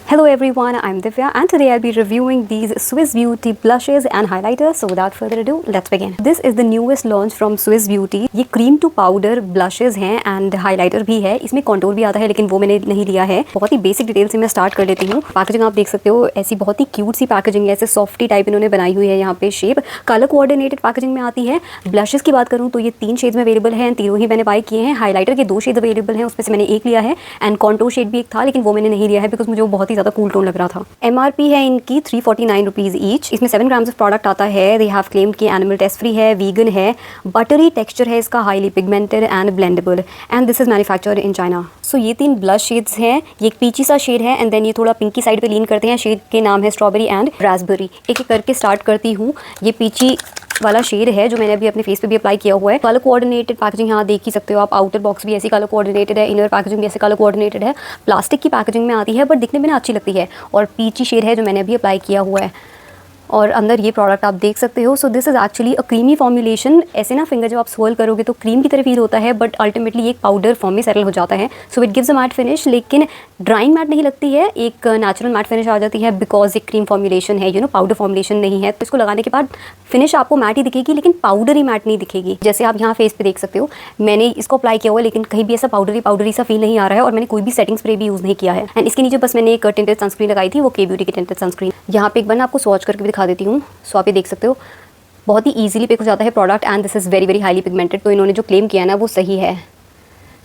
Hello everyone, I'm Divya and today I'll be reviewing these Swiss Beauty blushes and highlighters. So without further ado, let's begin. This is the newest launch from Swiss Beauty. ये cream to powder blushes हैं and highlighter भी है. इसमें contour भी आता है लेकिन वो मैंने नहीं लिया है. बहुत ही बेसिक डिटेल से मैं स्टार्ट कर लेती हूँ. पैकेजिंग आप देख सकते हो, ऐसी बहुत ही क्यूट सी पैकेजिंग है, ऐसे सॉफ्टी टाइप इन्होंने बनाई हुई है. यहाँ पे शेप कलर कोऑर्डिनेटेड पैकेजिंग में आती है. ब्लशेज की बात करूँ तो ये 3 शेड्स में अवेलेबल है, तीनों ही मैंने बाय किए हैं. हाइलाइटर के 2 शेड्स अवेलेबल हैं, उसमें से मैंने एक लिया है एंड कॉन्टूर शेड भी एक था लेकिन वो मैंने नहीं लिया है बिकॉज मुझे वो बहुत ही ज़्यादा कूल टोन लग रहा था. MRP है इनकी 349 रुपीज़ ईच. इसमें 7 ग्राम्स ऑफ प्रोडक्ट आता है. दे हैव क्लेम्ड कि एनिमल टेस्ट फ्री है, वीगन है, बटरी टेक्सचर है इसका, highly pigmented and blendable and this is manufactured in China. So ये 3 ब्लश शेड्स हैं. ये एक पीची सा शेड है एंड देन ये थोड़ा पिंकी साइड पे लीन करते हैं. शेड के नाम है स्ट्रॉबेरी एंड रास्पबेरी. एक एक करके स्टार्ट करती हूँ. ये पीची वाला शेड है जो मैंने अभी अपने फेस पे भी अप्लाई किया हुआ है. कलर कोऑर्डिनेटेड पैकेजिंग यहाँ देख ही सकते हो आप. आउटर बॉक्स भी ऐसी कलर कोऑर्डिनेटेड है, इनर पैकेजिंग भी ऐसे कलर कोऑर्डिनेटेड है. प्लास्टिक की पैकेजिंग में आती है बट दिखने में ना अच्छी लगती है. और पीची शेड है जो मैंने अभी अप्लाई किया हुआ है और अंदर ये प्रोडक्ट आप देख सकते हो. So this is actually a creamy formulation. ऐसे ना फिंगर जब आप स्वर्ल करोगे तो क्रीम की तरह फील होता है बट अल्टीमेटली ये एक पाउडर फॉर्म में सेटल हो जाता है. So it gives a matte finish लेकिन ड्राइंग मैट नहीं लगती है, एक नेचुरल मैट फिनिश आ जाती है बिकॉज ये क्रीम फॉर्मुलेशन है, पाउडर फॉर्मुलेशन नहीं है. तो इसको लगाने के बाद फिनिश आपको मैट ही दिखेगी लेकिन पाउडरी मैट नहीं दिखेगी. जैसे आप यहाँ फेस पे देख सकते हो, मैंने इसको अप्लाई किया हुआ है लेकिन कहीं भी ऐसा पाउडरी सा फील नहीं आ रहा है और मैंने कोई भी सेटिंग स्प्रे भी यूज़ नहीं किया है. एंड इसके नीचे बस मैंने एक टिंटेड सनस्क्रीन लगाई थी, वो के ब्यूटी की टिंटेड सनस्क्रीन. यहाँ पे एक बार आपको स्वॉच करके भी दिखा देती हूँ. सो आप ये देख सकते हो बहुत ही ईजिली पिक हो जाता है product and this is very very highly pigmented. तो इन्होंने जो क्लेम किया है ना वो सही है.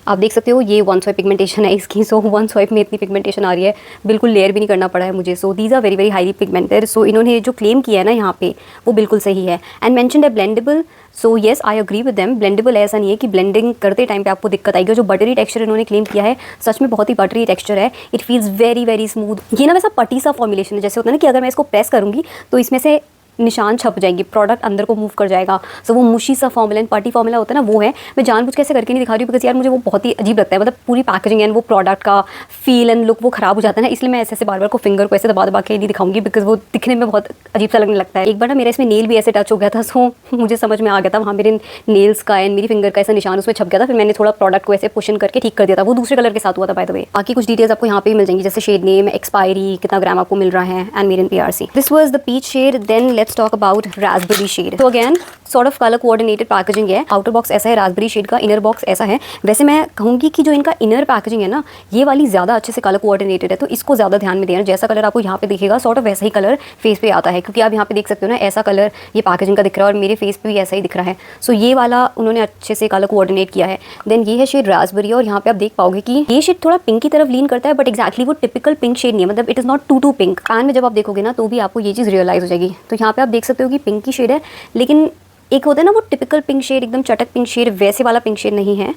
आप देख सकते हो ये 1 स्वाइप पिगमेंटेशन है इसकी. सो 1 स्वाइप में इतनी पिगमेंटेशन आ रही है, बिल्कुल लेयर भी नहीं करना पड़ा है मुझे. So these are very very highly pigmented. So इन्होंने जो क्लेम किया है ना यहाँ पे वो बिल्कुल सही है. एंड मेंशन्ड है blendable. So yes I agree with them. Blendable ऐसा नहीं है कि ब्लेंडिंग करते टाइम पे आपको दिक्कत आएगी. जो बटरी टेक्सचर इन्होंने क्लेम किया है सच में बहुत ही बटरी टेक्सचर है. It feels very very smooth. ये ना वैसा पटी सा फॉर्मुलेशन है, जैसे होता है ना कि अगर मैं इसको प्रेस करूँगी तो इसमें से निशान छप जाएंगे, प्रोडक्ट अंदर को मूव कर जाएगा. सो वो मुशी सा फॉर्मूला एंड पार्टी फॉर्मूला होता है ना वो है. मैं जानबूझ के ऐसे करके नहीं दिखा रही हूँ बिकॉज यार मुझे वो बहुत ही अजीब लगता है. मतलब पूरी पैकेजिंग एंड वो प्रोडक्ट का फील एंड लुक वो खराब हो जाता है ना, इसलिए मैं ऐसे ऐसे बार बार को फिंगर को ऐसे दबा दबा के नहीं दिखाऊंगी बिकॉज वो दिखने में बहुत अजीब सा लगने लगता है. एक बार ना मेरा इसमें नेल भी ऐसे टच हो गया था. सो मुझे समझ में आ गया था वहाँ मेरे नेल्स का एंड मेरी फिंगर का ऐसा निशान उसमें छप गया था. फिर मैंने थोड़ा प्रोडक्ट को ऐसे पुशन करके ठीक कर दिया था. वो दूसरे कलर के साथ हुआ था बाय द वे. बाकी कुछ डिटेल्स आपको यहाँ पे मिल जाएंगी जैसे शेड नेम, एक्सपायरी, कितना ग्राम आपको मिल रहा है and made in PRC. This was the peach shade. Then let's talk about raspberry shade. तो again sort of colour coordinated packaging है. आउटर बॉक्स ऐसा है रास्पबेरी शेड का, इनर बॉक्स ऐसा है. वैसे मैं कहूँगी कि जो इनका इनर पैकेजिंग है ना ये वाली ज़्यादा अच्छे से कलर कोऑर्डिनेटेड है, तो इसको ज़्यादा ध्यान में देना. जैसा कलर आपको यहाँ पे दिखेगा सॉर्ट ऑफ वैसा ही कलर फेस पे आता है क्योंकि आप यहाँ पे देख सकते हो ना ऐसा कलर ये पैकेजिंग का दिख रहा है और मेरे फेस पे भी ऐसा ही दिख रहा है. सो ये वाला उन्होंने अच्छे से कलर कोऑर्डिनेट किया है. देन ये है शेड रास्पबेरी और यहाँ पे आप देख पाओगे कि ये शेड थोड़ा पिंक की तरफ लीन करता है बट एक्जैक्टली वो टिपिकल पिंक शेड नहीं है. मतलब it is not too pink. Pan में जब आप देखोगे ना तो भी आपको ये चीज़ रियलाइज़ हो जाएगी. तो यहाँ पे आप देख सकते हो कि पिंक की शेड है लेकिन एक होता है ना वो टिपिकल पिंक शेड, एकदम चटक पिंक शेड, वैसे वाला पिंक शेड नहीं है.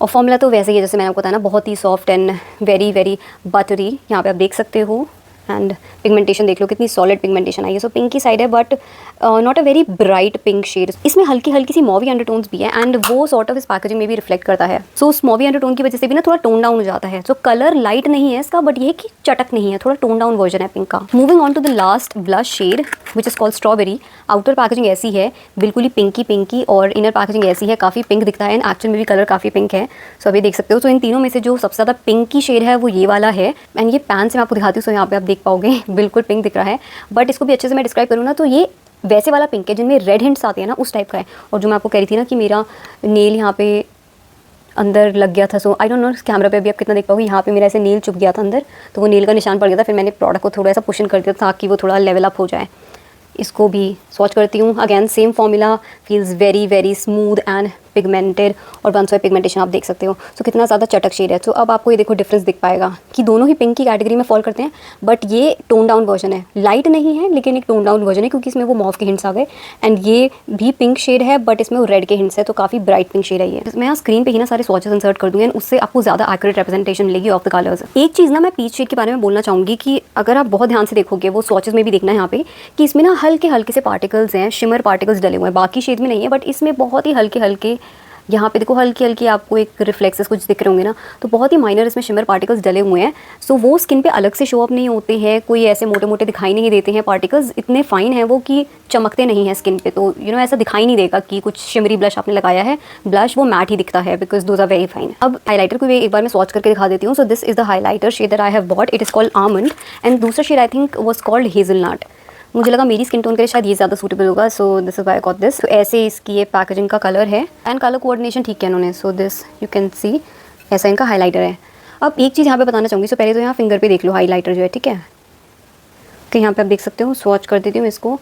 और फॉर्मूला तो वैसे ही है जैसे मैंने आपको बताया ना, बहुत ही soft and very very buttery. यहाँ पे आप देख सकते हो एंड पिगमेंटेशन देख लो कितनी सॉलिड पिगमेंटेशन आई है. सो पिंक की साइड है but not a very bright pink shade. इसमें हल्की हल्की सी मॉवी अंडरटोन्स भी है एंड वो सॉर्ट ऑफ इस पैकेजिंग में भी रिफ्लेक्ट करता है. सो उस मॉवी अंडरटोन की वजह से भी ना थोड़ा टोन डाउन हो जाता है. सो कलर लाइट नहीं है इसका बट ये कि चटक नहीं है, थोड़ा टोन डाउन वर्जन है पिंक का. Moving on to the last blush shade which is called strawberry. Outer packaging ऐसी है बिल्कुल ही पिंकी और इनर पैकेजिंग ऐसी है, काफ़ी पिंक दिखता है एंड एक्चुअल में भी कलर काफ़ी पिंक है. सो अभी देख सकते हो. सो इन तीनों में से जो सबसे ज़्यादा पिंक की शेड है वो ये वाला है एंड ये पैन से मैं आपको दिखाती हूँ. सो यहाँ पे आप देख पाओगे बिल्कुल पिंक दिख रहा है बट इसको भी अच्छे से मैं डिस्क्राइब करूँ ना तो ये वैसे वाला पिंक है जिनमें रेड हिंट्स आते हैं ना उस टाइप का है. और जो मैं आपको कह रही थी ना कि मेरा नेल यहाँ पे अंदर लग गया था. सो आई डोंट नो कैमरा पे अभी आप कितना देख पाओगे, यहाँ पे मेरा ऐसे नेल चुभ गया था अंदर तो वो नेल का निशान पड़ गया था. फिर मैंने प्रोडक्ट को थोड़ा सा पुशन कर दिया ताकि वो थोड़ा लेवल अप हो जाए. इसको भी स्वॉच करती हूँ. Again same formula, feels very very smooth and pigmented और 1 स्वाइप पिगमेंटेशन आप देख सकते हो. सो कितना ज़्यादा चटक शेड है. सो अब आपको ये देखो डिफरेंस दिख पाएगा कि दोनों ही पिंक की कैटेगरी में फॉल करते हैं बट ये टोन डाउन वर्जन है. लाइट नहीं है लेकिन एक टोन डाउन वर्जन है क्योंकि इसमें वो मॉव के हिंट्स आ गए. एंड ये भी पिंक शेड है बट इसमें वो रेड के हिंट्स है, तो काफ़ी ब्राइट पिंक शेड है ये. मैं यहाँ स्क्रीन पे ही ना सारे स्वॉचेस इंसर्ट कर दूँगी एंड उससे आपको ज़्यादा एक्यूरेट रिप्रेजेंटेशन मिलेगी ऑफ द कलर्स. एक चीज़ ना मैं पीच शेड के बारे में बोलना चाहूँगी कि अगर आप बहुत ध्यान से देखोगे वो स्वॉचेस में भी देखना है यहाँ पे कि इसमें ना हल्के हल्के से पार्टिकल्स हैं, शिमर पार्टिकल्स डले हुए हैं. बाकी शेड में नहीं है बट इसमें बहुत ही हल्के हल्के यहाँ पे देखो हल्की हल्की आपको एक रिफ्लेक्सेस कुछ दिख रहे होंगे ना, तो बहुत ही माइनर इसमें शिमर पार्टिकल्स डले हुए हैं। सो वो स्किन पे अलग से शो अप नहीं होते हैं, कोई ऐसे मोटे मोटे दिखाई नहीं देते हैं, पार्टिकल्स इतने फाइन हैं वो कि चमकते नहीं हैं स्किन पे, तो ऐसा दिखाई नहीं देगा कि कुछ शिमरी ब्लश आपने लगाया है। ब्लश वो मैट ही दिखता है because those are very fine. अब हाईलाइटर को एक बार मैं स्वॉच करके दिखा देती हूँ। So this is the highlighter shade that I have bought, it is called almond, and दूसरा shade I think was called hazelnut. मुझे लगा मेरी स्किन टोन के लिए शायद ये ज़्यादा सूटेबल होगा, सो this is why I got this. तो ऐसे इसकी ये पैकेजिंग का कलर है एंड कलर कोऑर्डिनेशन ठीक है इन्होंने। सो दिस यू कैन सी, ऐसा इनका हाईलाइटर है। अब एक चीज़ यहाँ पे बताना चाहूँगी। सो पहले तो यहाँ फिंगर पे देख लो हाईलाइटर जो है, ठीक है, कि यहाँ पे आप देख सकते हो, स्वॉच कर देती हूँ इसको।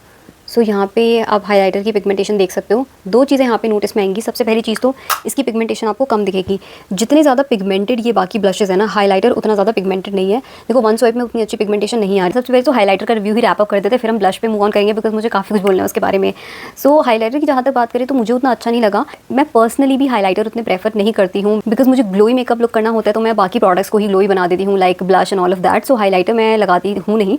सो यहाँ पे आप हाईलाइटर की पिगमेंटेशन देख सकते हो। दो चीज़ें यहाँ पे नोटिस में आएंगी। सबसे पहली चीज़ तो इसकी पिगमेंटेशन आपको कम दिखेगी। जितने ज़्यादा पिगमेंटेड ये बाकी ब्लशेस है ना, हाईलाइटर उतना ज़्यादा पिगमेंटेड नहीं है। देखो वन स्वाइप में उतनी अच्छी पिगमेंटेशन नहीं आ रही। सबसे पहले तो हाईलाइटर का रिव्यू ही रैप अप कर देते, फिर हम ब्लश पे मूव ऑन करेंगे बिकॉज मुझे काफ़ी कुछ बोलना है उसके बारे में। सो हाईलाइटर की जहाँ तक बात करें तो मुझे उतना अच्छा नहीं लगा। मैं पर्सनली भी हाईलाइटर उतने प्रेफर नहीं करती हूँ बिकॉज मुझे ग्लोई मेकअप लुक करना होता है, तो मैं बाकी प्रोडक्ट्स को ही ग्लोई बना देती हूँ, like blush and all of that. So highlighter मैं लगाती हूँ नहीं,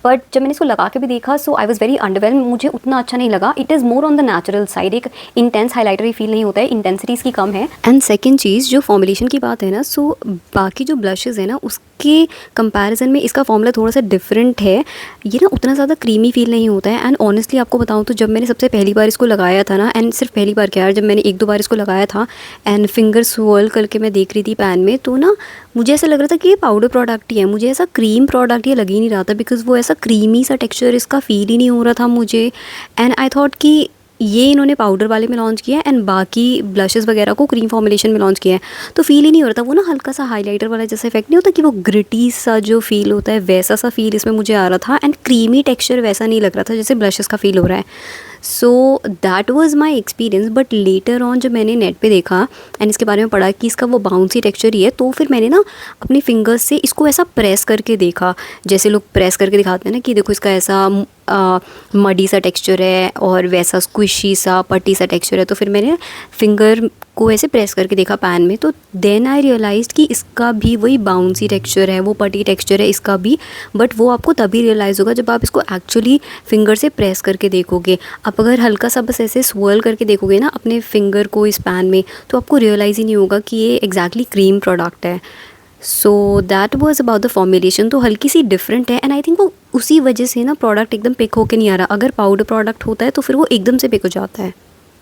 बट जब मैंने इसको लगा के भी देखा सो आई वॉज वेरी अंडरवेल्म। मुझे उतना अच्छा नहीं लगा। It is more on the natural side, एक इंटेंस हाईलाइटर ही फील नहीं होता है, इंटेंसिटी इसकी कम है। एंड सेकंड चीज़ जो फॉर्मुलेशन की बात है ना, सो बाकी जो ब्लशेस है ना उसके कंपैरिजन में इसका फॉर्मूला थोड़ा सा डिफरेंट है। ये ना उतना ज़्यादा क्रीमी फील नहीं होता है। एंड ऑनेस्टली आपको बताऊँ तो जब मैंने सबसे पहली बार इसको लगाया था ना, एंड सिर्फ पहली बार क्या यार, जब मैंने एक दो बार इसको लगाया था एंड फिंगर स्वर्ल करके मैं देख रही थी पैन में, तो ना मुझे ऐसा लग रहा था कि ये पाउडर प्रोडक्ट ही है। मुझे ऐसा क्रीम प्रोडक्ट ये लग ही नहीं रहा था बिकॉज वो ऐसा क्रीमी सा टेक्सचर इसका फील ही नहीं हो रहा था मुझे। एंड आई थॉट कि ये इन्होंने पाउडर वाले में लॉन्च किया है एंड बाकी ब्लशेस वगैरह को क्रीम फॉर्मुलेशन में लॉन्च किया है, तो फील ही नहीं हो रहा था। वो ना हल्का सा हाईलाइटर वाला जैसा इफेक्ट नहीं होता कि वो ग्रिटी सा जो फील होता है, वैसा सा फील इसमें मुझे आ रहा था। एंड क्रीमी टेक्सचर वैसा नहीं लग रहा था जैसे ब्लशेस का फील हो रहा है। So that was my experience. But later on जब मैंने नेट पे देखा एंड इसके बारे में पढ़ा कि इसका वो बाउंसी टेक्सचर ही है, तो फिर मैंने ना अपनी फिंगर्स से इसको ऐसा प्रेस करके देखा, जैसे लोग प्रेस करके दिखाते हैं ना कि देखो इसका ऐसा मडी सा टेक्सचर है और वैसा स्क्विशी सा पट्टी सा टेक्सचर है। तो फिर मैंने फिंगर को ऐसे प्रेस करके देखा पैन में, तो देन आई रियलाइज़ कि इसका भी वही बाउंसी टेक्सचर है, वो पटी टेक्सचर है इसका भी। बट वो आपको तभी रियलाइज़ होगा जब आप इसको एक्चुअली फिंगर से प्रेस करके देखोगे। आप अगर हल्का सा बस ऐसे स्वर्ल करके देखोगे ना अपने फिंगर को इस पैन में, तो आपको रियलाइज़ ही नहीं होगा कि ये एग्जैक्टली क्रीम प्रोडक्ट है। So that was about the formulation. तो हल्की सी डिफरेंट है एंड आई थिंक वो उसी वजह से ना प्रोडक्ट एकदम पिक होके नहीं आ रहा। अगर पाउडर प्रोडक्ट होता है तो फिर वो एकदम से पिक हो जाता है।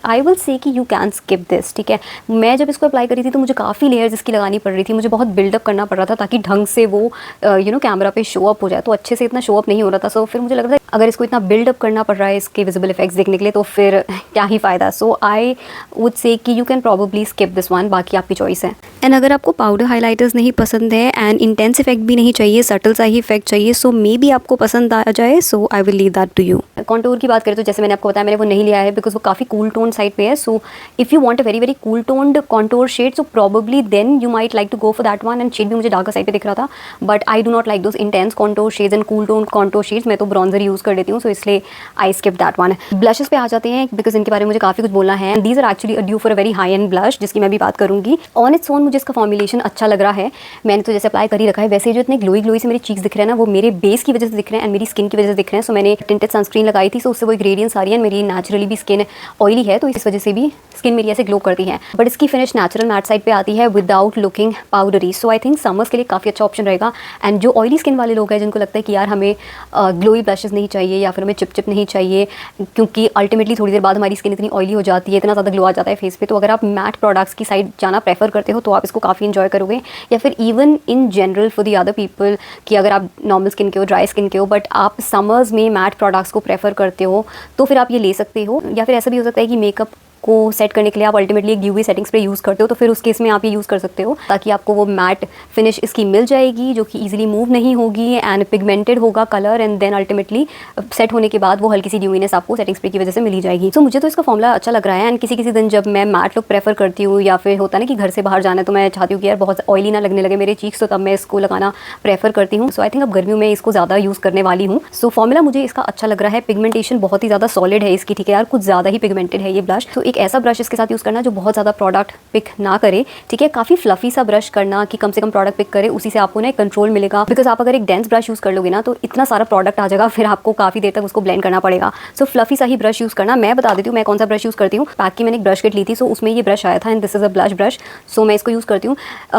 आई विल से कि यू कैन स्किप दिस, ठीक है। मैं जब इसको अप्लाई करी थी तो मुझे काफ़ी लेयर्स इसकी लगानी पड़ रही थी, मुझे बहुत बिल्डअप करना पड़ रहा था ताकि ढंग से वो कैमरा पे शो अप हो जाए। तो अच्छे से इतना शो अप नहीं हो रहा था। सो फिर मुझे लग रहा था अगर इसको इतना बिल्डअप करना पड़ रहा है इसके विजिबल इफेक्ट्स देखने के लिए, तो फिर क्या ही फ़ायदा। सो आई वुड से कि you can probably skip this one, बाकी आपकी चॉइस है। एंड अगर आपको पाउडर हाईलाइटर्स नहीं पसंद है एंड इंटेंस इफेक्ट भी नहीं चाहिए, सटल सा ही इफेक्ट चाहिए, सो मे बी आपको पसंद आ जाए। So I will leave that to you. Contour की बात करें तो जैसे मैंने आपको बताया, मैंने वो नहीं लिया है बिकॉज वो काफ़ी कूल टोन साइड पे है। So if you want a very very cool toned contour shade, so probably then you might like to go for that one. And shade भी मुझे डार्कर साइड पे दिख रहा था, but I do not like those intense contour shades and cool tone contour shades. मैं तो bronzer use कर लेती हूँ, सो इसलिए I skip that one. Blushes पे आ जाते हैं बिकॉज इनके बारे में मुझे काफ़ी कुछ बोलना है। These are actually dupe for a very high end blush जिसकी मैं भी बात करूँगी। ऑन इट्स ओन मुझे इसका फॉर्मुलेशन अच्छा लग रहा है। मैंने तो जैसे अप्लाई कर ही रखा है, वैसे जो इतने ग्लोई ग्लोई से मेरे चीक्स दिख रहे हैं ना, वो मेरे बेस की वजह से दिख रहे हैं एंड मेरी स्किन की वजह से दिख रहे हैं। सो मैंने टिंटेड सनस्क्रीन लगाई थी, सो उससे वो ग्रेडियंट्स आ रही है। मेरी नेचुरली भी स्किन ऑयली है, तो इस वजह से भी स्किन मेरी ऐसे ग्लो करती है। बट इसकी फिनिश नेचुरल मैट साइड पे आती है without looking powdery. So I think summers के लिए काफ़ी अच्छा ऑप्शन रहेगा। एंड जो ऑयली स्किन वाले लोग हैं जिनको लगता है कि यार हमें ग्लोई ब्लशेस नहीं चाहिए या फिर हमें चिप नहीं चाहिए, क्योंकि अल्टीमेटली थोड़ी देर बाद हमारी स्किन इतनी ऑयली हो जाती है, इतना ज़्यादा ग्लो आ जाता है फेस पे, तो अगर आप मैट प्रोडक्ट्स की साइड जाना प्रेफर करते हो तो आप इसको काफ़ी इंजॉय करोगे। या फिर even in general for the other people कि अगर आप नॉर्मल स्किन के हो, ड्राई स्किन के हो, बट आप समर्स में मैट प्रोडक्ट्स को प्रेफर करते हो, तो फिर आप ये ले सकते हो। या फिर ऐसा भी हो सकता है कि मेकअप को सेट करने के लिए आप अल्टीमेटली एक यूवी सेटिंग स्प्रे यूज़ करते हो, तो फिर उस केस में आप ये यूज़ कर सकते हो ताकि आपको वो मैट फिनिश इसकी मिल जाएगी जो कि इजीली मूव नहीं होगी एंड पिगमेंटेड होगा colour, and then ultimately set होने के बाद वो हल्की सी ड्यूवीनेस आपको सेटिंग स्प्रे की वजह से मिली जाएगी। सो मुझे तो इसका फॉर्मूला अच्छा लग रहा है। एंड किसी दिन जब मैं मैट लुक प्रेफर करती हूँ या फिर होता है ना कि घर से बाहर जाना है, तो मैं चाहती हूँ कि यार बहुत ऑयली ना लगने लगे मेरे चीक्स, तो तब मैं इसको लगाना प्रेफर करती हूँ। सो आई थिंक अब गर्मियों में इसको ज़्यादा यूज़ करने वाली हूँ। सो फॉर्मूला मुझे इसका अच्छा लग रहा है। पिगमेंटेशन बहुत ही ज़्यादा सॉलिड है इसकी, ठीक है यार, कुछ ज़्यादा ही पिगमेंटेड है ये ब्लश। तो एक एक ऐसा ब्रश इसके साथ यूज़ करना जो बहुत ज़्यादा प्रोडक्ट पिक ना करे, ठीक है। काफ़ी फ्लफी सा ब्रश करना कि कम से कम प्रोडक्ट पिक करे, उसी से आपको ना एक कंट्रोल मिलेगा। बिकॉज आप अगर एक डेंस ब्रश यूज़ कर लोगे ना तो इतना सारा प्रोडक्ट आ जाएगा, फिर आपको काफ़ी देर तक उसको ब्लेंड करना पड़ेगा। सो फ्लफी सा ही ब्रश यूज़ करना। मैं बता देती हूँ मैं कौन सा ब्रश यूज़ करती हूँ। पैक की मैंने एक ब्रश किट ली थी, सो उसमें ये ब्रश आया था and this is a blush brush, so मैं इसको यूज़ करती हूँ।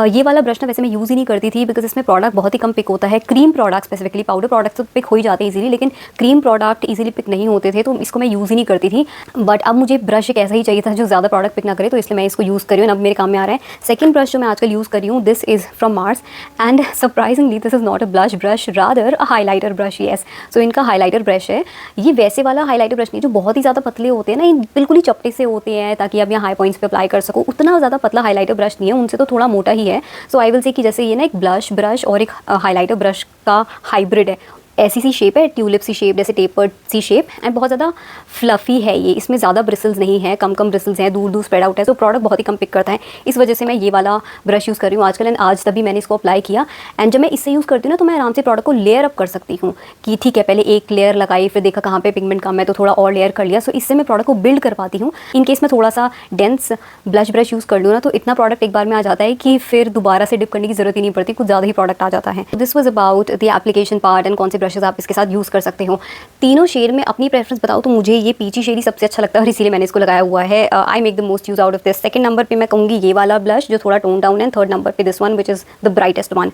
ये वाला ब्रश ना वैसे मैं यूज़ ही नहीं करती थी बिकॉज इसमें प्रोडक्ट बहुत ही कम पिक होता है। Cream product specifically, powder product तो पिक हो ही जाते हैं इजीली, लेकिन क्रीम प्रोडक्ट इजीली पिक नहीं होते थे, तो इसको मैं यूज़ ही नहीं करती थी। बट अब मुझे ब्रश एक ऐसा ही चाहिए था जो ज़्यादा प्रोडक्ट पिक ना करे, तो इसलिए मैं इसको यूज़ कर रही हूँ। अब मेरे काम में आ रहा है। सेकंड ब्रश जो मैं आजकल यूज़ कर रही हूँ, this is from Mars and surprisingly this is not a blush brush, rather a highlighter brush. Yes, so इनका हाईलाइटर ब्रश है। ये वैसे वाला हाईलाइटर ब्रश नहीं जो बहुत ही ज़्यादा पतले होते हैं ना, ये बिल्कुल ही चपटे से होते हैं ताकि आप यहाँ हाई पॉइंट्स पे अप्लाई कर सको। उतना ज़्यादा पतला हाईलाइटर ब्रश नहीं है, उनसे तो थोड़ा मोटा ही है। सो आई विल से कि जैसे ये ना एक ब्लश ब्रश और एक हाईलाइटर ब्रश का हाइब्रिड है। ऐसी सी शेप है, ट्यूलिप सी शेप, जैसे टेपर्ड सी शेप, एंड बहुत ज़्यादा फ्लफ़ी है ये। इसमें ज़्यादा ब्रिसल्स नहीं है, कम ब्रिसल्स हैं, दूर स्प्रेड आउट है, तो प्रोडक्ट बहुत ही कम पिक करता है। इस वजह से मैं ये वाला ब्रश यूज़ कर रही हूँ आजकल, एंड आज तभी मैंने इसको अप्लाई किया। एंड जब मैं इससे यूज़ करती हूँ ना तो मैं आराम से प्रोडक्ट को लेयर अप कर सकती हूँ कि ठीक है पहले एक लेयर लगाई, फिर देखा कहाँ पे पिगमेंट कम है तो थोड़ा और लेयर कर लिया। सो इससे मैं प्रोडक्ट को बिल्ड कर पाती हूँ। इन केस मैं थोड़ा सा डेंस ब्लश ब्रश यूज़ कर लूँ ना तो इतना प्रोडक्ट एक बार में आ जाता है कि फिर दोबारा से डिप करने की ज़रूरत ही नहीं पड़ती, कुछ ज़्यादा ही प्रोडक्ट आ जाता है। This was about the application part and कौन से ब्रशेज आप इसके साथ यूज़ कर सकते हो। तीनों शेड में अपनी प्रेफरेंस बताओ तो मुझे ये पीची शेड ही सबसे अच्छा लगता है और इसीलिए मैंने इसको लगाया हुआ है। I make the most use out of this. Second number पे मैं कहूँगी ये वाला ब्लश जो थोड़ा टोन डाउन है। थर्ड नंबर पे this one which is the brightest one.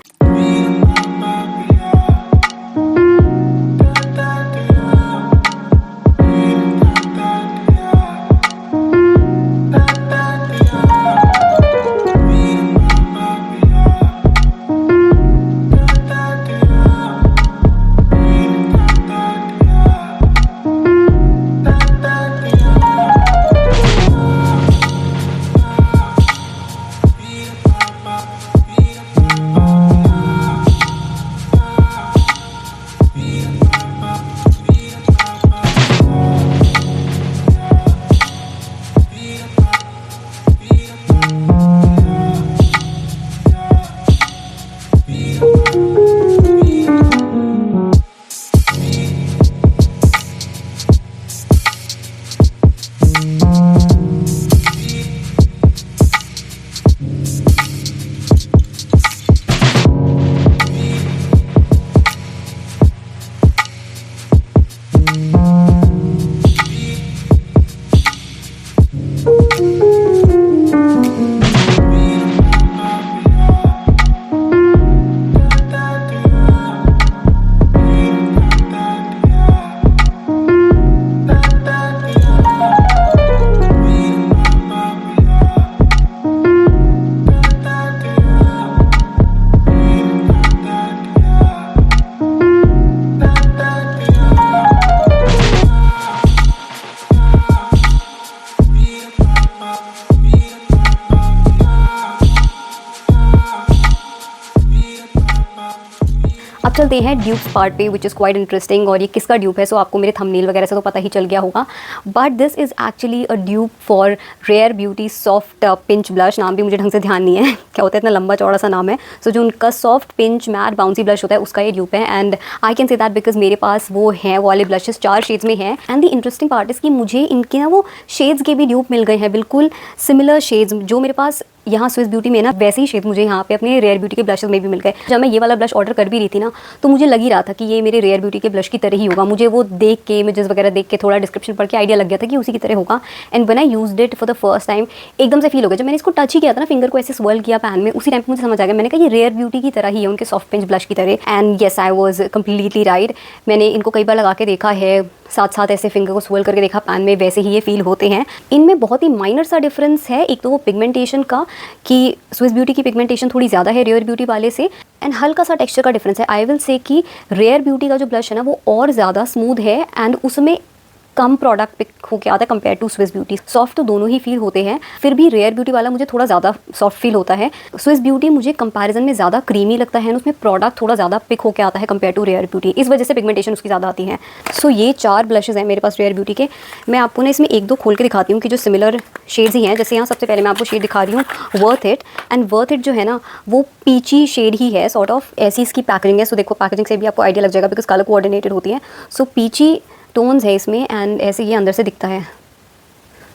अब चलते हैं ड्यूप्स पार्ट पे विच इज़ क्वाइट इंटरेस्टिंग। और ये किसका ड्यूप है सो आपको मेरे थंबनेल वगैरह से तो पता ही चल गया होगा, but this is actually a dupe for Rare Beauty Soft Pinch blush. नाम भी मुझे ढंग से ध्यान नहीं है क्या होता है, इतना लंबा चौड़ा सा नाम है। सो जो उनका Soft Pinch matte bouncy blush होता है उसका ये ड्यूप है। And I can say that because मेरे पास वो हैं वो वाले ब्लशेस 4 शेड्स में हैं। And the interesting part is कि मुझे इनके ना वो शेड्स के भी ड्यूप मिल गए हैं, बिल्कुल सिमिलर शेड्स जो मेरे पास यहाँ स्विस ब्यूटी में ना वैसे ही शेड मुझे यहाँ पे अपने रेयर ब्यूटी के ब्लशेस में भी मिल गए। जब मैं ये वाला ब्लश ऑर्डर कर भी रही थी ना तो मुझे लग ही रहा था कि ये मेरे रेयर ब्यूटी के ब्लश की तरह ही होगा। मुझे वो देख के इमेजेस वगैरह देख के थोड़ा डिस्क्रिप्शन पढ़ के आइडिया लग गया था कि उसी की तरह होगा। And when I used it for the first time एकदम से फील हो गया। जब मैंने इसको टच ही किया था ना, फिंगर को ऐसे स्वर्ल किया पैन में, उसी टाइम पे मुझे समझ आ गया। मैंने कहा ये रेयर ब्यूटी की तरह ही है, उनके सॉफ्ट पिंच ब्लश की तरह। And yes I was completely right. मैंने इनको कई बार लगा के देखा है, साथ साथ ऐसे फिंगर को स्वर्ल करके देखा पैन में, वैसे ही ये फील होते हैं। इनमें बहुत ही माइनर सा डिफरेंस है। एक तो वो पिगमेंटेशन का कि स्विस ब्यूटी की पिगमेंटेशन थोड़ी ज़्यादा है रेयर ब्यूटी वाले से, एंड हल्का सा टेक्सचर का डिफरेंस है। आई विल से कि रेयर ब्यूटी का जो ब्लश है ना वो और ज़्यादा स्मूथ है एंड उसमें कम प्रोडक्ट पिक होके आता है compare to Swiss Beauty. Soft तो दोनों ही फील होते हैं, फिर भी रेयर ब्यूटी वाला मुझे थोड़ा ज़्यादा सॉफ्ट फील होता है। स्विस ब्यूटी मुझे कंपैरिजन में ज़्यादा क्रीमी लगता है, उसमें प्रोडक्ट थोड़ा ज़्यादा पिक होके आता है कंपेयर टू रेयर ब्यूटी, इस वजह से पिगमेंटेशन उसकी ज़्यादा आती है। सो ये 4 ब्लशेज़ हैं मेरे पास रेयर ब्यूटी के। मैं आपको ना इसमें 1-2 खोल के दिखाती हूँ कि जो सिमिलर शेड्स ही हैं। जैसे यहाँ सबसे पहले मैं आपको शेड दिखा रही हूँ worth it, and worth it जो है ना वो पीची शेड ही है, सॉर्ट ऑफ ऐसी इसकी पैकेजिंग है। सो देखो पैकेजिंग से भी आपको आइडिया लग जाएगा बिकॉज कलर कोऑर्डिनेटेड होती है। सो पीची टोन्स है इसमें एंड ऐसे ये अंदर से दिखता है।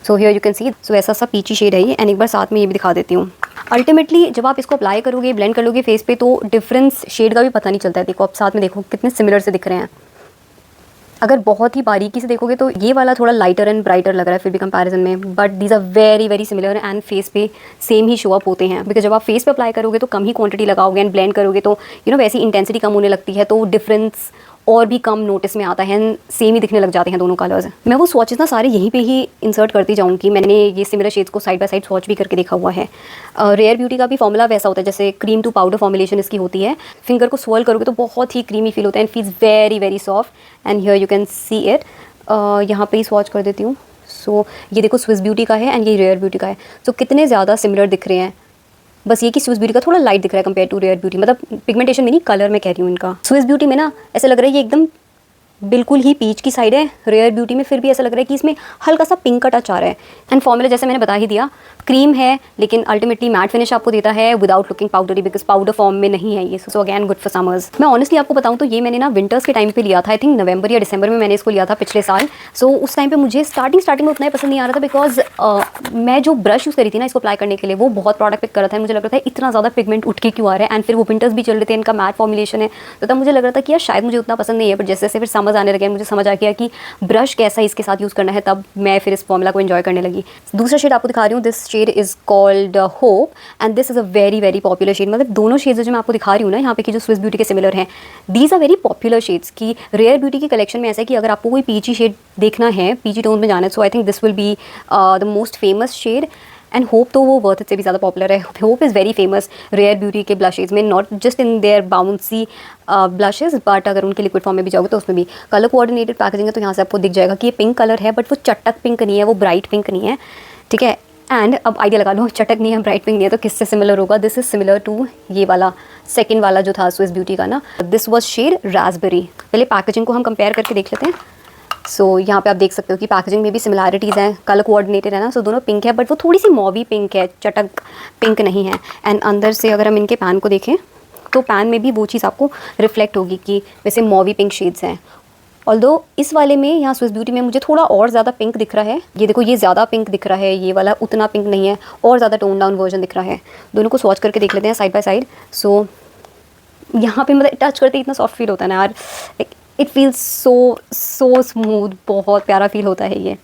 So here you can see, so ऐसा सा पीची शेड है ये। एंड एक बार साथ में ये भी दिखा देती हूँ। अल्टीमेटली जब आप इसको अप्लाई करोगे, ब्लेंड कर लोगे फेस पे, तो डिफरेंस शेड का भी पता नहीं चलता है। देखो आप साथ में देखो कितने सिमिलर से दिख रहे हैं। अगर बहुत ही बारीकी से देखोगे तो ये वाला थोड़ा लाइटर एंड ब्राइटर लग रहा है फिर भी कंपैरिजन में, but these are very very similar and face पे सेम ही शो अप होते हैं। बिकॉज जब आप फेस पे अप्लाई करोगे तो कम ही क्वांटिटी लगाओगे एंड ब्लेंड करोगे तो वैसी इंटेंसिटी कम होने लगती है, तो डिफरेंस और भी कम नोटिस में आता है, सेम ही दिखने लग जाते हैं दोनों कलर्स। मैं वो स्वॉचेस ना सारे यहीं पे ही इंसर्ट करती जाऊँगी। मैंने ये सिमिलर शेड्स को साइड बाय साइड स्वॉच भी करके देखा हुआ है। रेयर ब्यूटी का भी फॉर्मूला वैसा होता है जैसे क्रीम टू पाउडर फॉर्मुलेशन इसकी होती है। फिंगर को स्वर्ल करोगे तो बहुत ही क्रीमी फील होता है and feels very very soft. And here you can see it, यहाँ पे ही स्वॉच कर देती हूँ। सो ये देखो स्विस ब्यूटी का है एंड ये रेयर ब्यूटी का है। सो कितने ज़्यादा सिमिलर दिख रहे हैं, बस ये कि स्विस ब्यूटी का थोड़ा लाइट दिख रहा है कंपेयर टू रेयर ब्यूटी, मतलब पिगमेंटेशन में नहीं, कलर में कह रही हूँ इनका। स्विस ब्यूटी में ना ऐसा लग रहा है ये एकदम बिल्कुल ही पीच की साइड है, रेयर ब्यूटी में फिर भी ऐसा लग रहा है कि इसमें हल्का सा पिंक का टच आ रहा है। एंड फॉर्मूला जैसे मैंने बता ही दिया, क्रीम है लेकिन अल्टीमेटली मैट फिनिश आपको देता है without looking powdery, because powder form में नहीं है ये। So again good for summers. मैं ऑनेस्टली आपको बताऊं तो ये मैंने ना विंटर्स के टाइम पे लिया था, आई थिंक नवंबर या दिसंबर में मैंने इसको लिया था पिछले साल। सो उस टाइम पे मुझे स्टार्टिंग में उतना ही पसंद नहीं आ रहा था, बिकॉज मैं जो ब्रश यूज़ करी थी ना इसको अप्लाई करने के लिए वो बहुत प्रोडक्ट पिक कर रहा था। मुझे लग रहा था इतना ज़्यादा पिगमेंट उठ के क्यों आ रहा है, एंड फिर वो विंटर्स भी चल रहे थे, इनका मैट फॉर्मुलेशन है, तो तब मुझे लग रहा था कि यार शायद मुझे उतना पसंद नहीं है। बट जैसे जैसे फिर समझ आने लगे, मुझे समझ आ गया कि ब्रश कैसा इसके साथ यूज़ करना है, तब मैं फिर इस फॉर्मूला को एंजॉय करने लगी। दूसरा शेड आपको दिखा रही हूँ, this shade is called Hope and this is a very very popular shade. मतलब दोनों शेड्स जो मैं आपको दिखा रही हूँ ना यहाँ पे कि जो स्विस ब्यूटी के सिमिलर हैं, these are very popular shades. की रेयर ब्यूटी की कलेक्शन में ऐसा है कि अगर आपको कोई पीची शेड देखना है, पीची टोन में जाना है, so I think this will be the most famous shade. And Hope तो वो वर्थ से भी ज़्यादा पॉपुलर है। Hope is very famous Rare Beauty के ब्लशेज़ में, not just in their bouncy blushes, but अगर उनके लिक्विड फॉर्म में भी जाओगे तो उसमें भी कलर कोऑर्डिनेटेड पैकेजिंग है। तो यहाँ से आपको दिख जाएगा कि ये पिंक कलर है, बट वो चटक पिंक नहीं है, वो ब्राइट पिंक नहीं है, ठीक है। एंड अब आइडिया लगा लो, चटक नहीं है, ब्राइट पिंक नहीं है, तो किससे सिमिलर होगा? दिस इज सिमिलर टू ये वाला सेकेंड वाला जो था स्विस ब्यूटी का ना, दिस वॉज शेड रास्पबेरी। पहले पैकेजिंग को हम कंपेयर करके देख लेते हैं। सो यहाँ पे आप देख सकते हो कि पैकेजिंग में भी सिमिलैरिटीज़ हैं, कलर कोऑर्डिनेटेड है ना, सो दोनों पिंक है, बट वो थोड़ी सी मॉवी पिंक है, चटक पिंक नहीं है। एंड अंदर से अगर हम इनके पैन को देखें तो पैन में भी वो चीज़ आपको रिफ्लेक्ट होगी कि वैसे मॉवी पिंक शेड्स हैं। ऑल्दो इस वाले में, यहाँ स्विस ब्यूटी में मुझे थोड़ा और ज़्यादा पिंक दिख रहा है। ये देखो, ये ज़्यादा पिंक दिख रहा है, ये वाला उतना पिंक नहीं है, और ज़्यादा टोन डाउन वर्जन दिख रहा है। दोनों को स्वॉच करके देख लेते हैं साइड बाय साइड। सो यहाँ पे मतलब टच करते इतना सॉफ्ट फील होता है ना यार, इट फील्स सो स्मूथ, बहुत प्यारा फील होता है ये।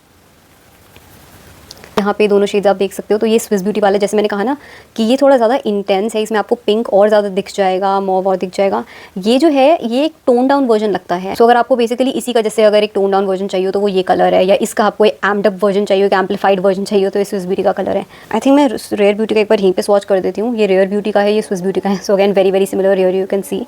यहाँ पे दोनों शेड्स आप देख सकते हो। तो ये स्विस ब्यूटी वाले, जैसे मैंने कहा ना कि ये थोड़ा ज़्यादा इंटेंस है, इसमें आपको पिंक और ज़्यादा दिख जाएगा, मॉव और दिख जाएगा। ये जो है ये एक टोन डाउन वर्जन लगता है। सो अगर आपको बेसिकली इसी का, जैसे अगर एक टोन डाउन वर्जन चाहिए तो वो ये कलर है, या इसका आपको एक एम्ड अप वर्जन चाहिए, एक एम्पलीफाइड वर्जन चाहिए तो ये स्विस ब्यूटी का कलर है। आई थिंक मैं रेयर ब्यूटी का एक बार यहीं पे स्वॉच कर देती हूँ। ये रेयर ब्यूटी का है, ये स्विस ब्यूटी का है। So again very very similar, here you can सी।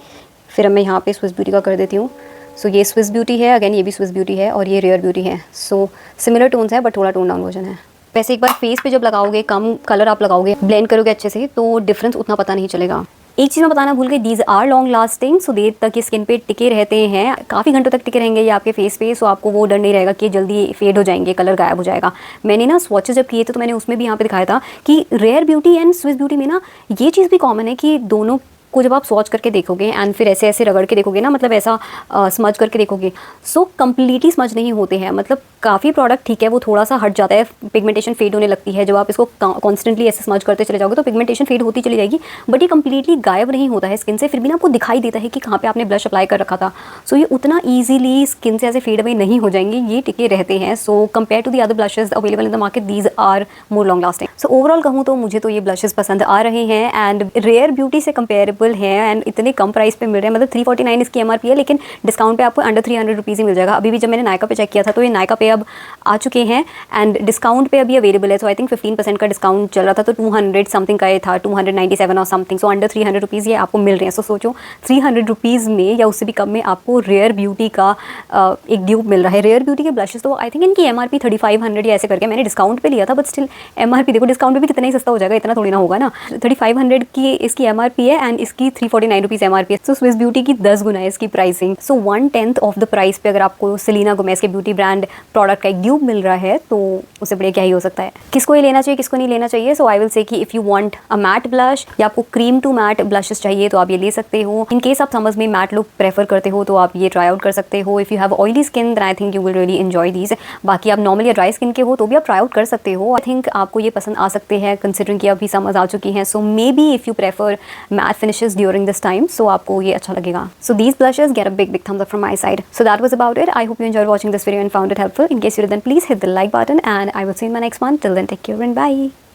फिर अब मैं यहाँ पे स्विस ब्यूटी का कर देती हूँ। सो ये स्विस ब्यूटी है, अगैन ये भी स्विस ब्यूटी है, और ये रेयर ब्यूटी है। सो सिमिलर टोन्स है, बट थोड़ा टोन डाउन वर्जन है। वैसे एक बार फेस पे जब लगाओगे, कम कलर आप लगाओगे, ब्लेंड करोगे अच्छे से, तो डिफरेंस उतना पता नहीं चलेगा। एक चीज़ मैं बताना भूल गई, दीज आर लॉन्ग लास्टिंग। सो देर तक ये स्किन पे टिके रहते हैं, काफ़ी घंटों तक टिके रहेंगे ये आपके फेस पे। सो आपको वो डर नहीं रहेगा कि जल्दी फेड हो जाएंगे, कलर गायब हो जाएगा। मैंने ना स्वॉचेस जब किए थे तो मैंने उसमें भी यहाँ पे दिखाया था कि Rare Beauty and Swiss Beauty में ना ये चीज़ भी कॉमन है कि दोनों को जब आप स्वॉच करके देखोगे एंड फिर ऐसे ऐसे रगड़ के देखोगे ना, मतलब ऐसा स्मज करके देखोगे, सो कम्प्लीटली स्मज नहीं होते हैं। मतलब काफ़ी प्रोडक्ट ठीक है, वो थोड़ा सा हट जाता है, पिगमेंटेशन फेड होने लगती है। जब आप इसको कॉन्स्टेंटली ऐसे स्मज करते चले जाओगे तो पिगमेंटेशन फेड होती चली जाएगी, बट ये कम्प्लीटली गायब नहीं होता है स्किन से। फिर भी ना आपको दिखाई देता है कि कहाँ पे आपने ब्लश अप्लाई कर रखा था। सो ये उतना ईजिली स्किन से ऐसे फेड अवे नहीं हो जाएंगे, ये टिके रहते हैं। So compare to the other blushes available in the market, these are more long lasting. So overall कहूँ तो मुझे तो ये ब्लशेज पसंद आ रहे हैं एंड रेयर ब्यूटी से कंपेरेबल है एंड इतने कम प्राइस पे मिल रहे हैं। मतलब 349 इसकी MRP है, लेकिन डिस्काउंट पे आपको अंडर 300 रुपीज़ ही मिल जाएगा। अभी भी जब मैंने नायका पे चेक किया था तो ये नायका पे अब आ चुके हैं एंड डिस्काउंट पे अभी अवेलेबल है। सो आई थिंक 15% का डिस्काउंट चल रहा था, तो 200 समथिंग का ये था, 297 और समथिंग। सो अंडर 300 रुपीज़ ये आपको मिल रहे हैं। सो सोचो 300 रुपीज़ में या उससे भी कम में आपको रेयर ब्यूटी का एक ड्यूब मिल रहा है। रेयर ब्यूटी के ब्लशेस तो आई थिंक इनकी MRP 3500 या ऐसे करके, मैंने डिस्काउंट पे लिया था, बट स्टिल MRP देखो, डिस्काउंट पे भी कितना ही सस्ता हो जाएगा, इतना थोड़ी ना होगा ना। 3500 की इसकी MRP है एंड इसकी 349 रुपीज़ MRP है। सो स्विस ब्यूटी की 10 गुना है इसकी pricing. So 1/10 of the price पे अगर आपको सेलिना गोमेज के ब्यूटी ब्रांड प्रोडक्ट का एक ड्यूब मिल रहा है तो उससे बढ़िया क्या ही हो सकता है। किसको ये लेना चाहिए, किसको नहीं लेना चाहिए? सो आई विल से कि if you want a mat blush या आपको क्रीम टू मैट ब्लशेस चाहिए तो आप ये ले सकते हो। इन केस आप समर्स में मैट लुक प्रेफर करते हो तो आप ये ट्राई आउट कर सकते हो। If you have oily skin then I think you will really enjoy these. बाकी आप नॉर्मल या ड्राई स्किन के हो तो भी आप ट्राई आउट कर सकते हो। आई थिंक आपको ये पसंद आ सकते हैं कंसिडरिंग कि अभी समर्स आ चुकी हैं। So maybe if you prefer matte finishes during this time so आपको ये अच्छा लगेगा। So these blushes get a big thumbs up from my side. So that was about it. I hope you enjoyed watching this video and found it helpful. In case you did, then please hit the like button and I will see you in my next one. Till then, take care and bye.